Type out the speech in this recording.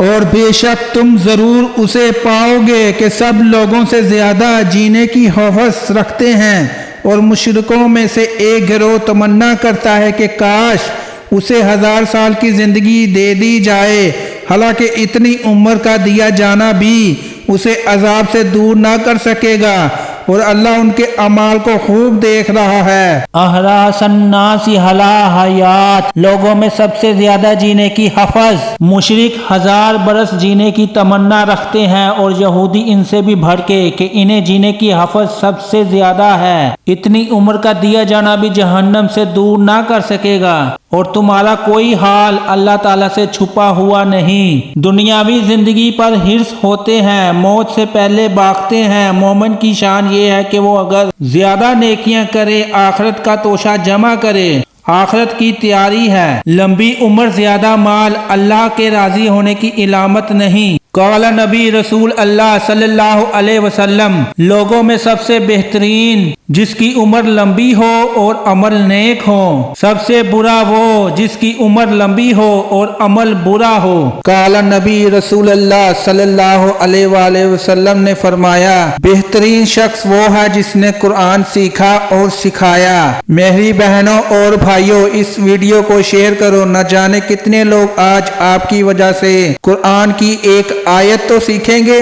اور بے شک تم ضرور اسے پاؤ گے کہ سب لوگوں سے زیادہ جینے کی ہوس رکھتے ہیں، اور مشرکوں میں سے ایک گروہ تمنا کرتا ہے کہ کاش اسے 1000 سال کی زندگی دے دی جائے، حالانکہ اتنی عمر کا دیا جانا بھی اسے عذاب سے دور نہ کر سکے گا، اور اللہ ان کے اعمال کو خوب دیکھ رہا ہے۔ احراس الناس حلا حیات، لوگوں میں سب سے زیادہ جینے کی حفظ۔ مشرک 1000 برس جینے کی تمنا رکھتے ہیں، اور یہودی ان سے بھی بڑھ کے کہ انہیں جینے کی حفظ سب سے زیادہ ہے۔ اتنی عمر کا دیا جانا بھی جہنم سے دور نہ کر سکے گا، اور تمہارا کوئی حال اللہ تعالیٰ سے چھپا ہوا نہیں۔ دنیاوی زندگی پر حرص ہوتے ہیں، موت سے پہلے بھاگتے ہیں۔ مومن کی شان یہ ہے کہ وہ اگر زیادہ نیکیاں کرے، آخرت کا توشہ جمع کرے۔ آخرت کی تیاری ہے۔ لمبی عمر، زیادہ مال اللہ کے راضی ہونے کی علامت نہیں۔ قال نبی رسول اللہ صلی اللہ علیہ وسلم، لوگوں میں سب سے بہترین جس کی عمر لمبی ہو اور عمل نیک ہو، سب سے برا وہ جس کی عمر لمبی ہو اور عمل برا ہو۔ قال نبی رسول اللہ صلی اللہ علیہ وآلہ وسلم نے فرمایا، بہترین شخص وہ ہے جس نے قرآن سیکھا اور سکھایا۔ میری بہنوں اور بھائیوں، اس ویڈیو کو شیئر کرو، نہ جانے کتنے لوگ آج آپ کی وجہ سے قرآن کی ایک آیت تو سیکھیں گے۔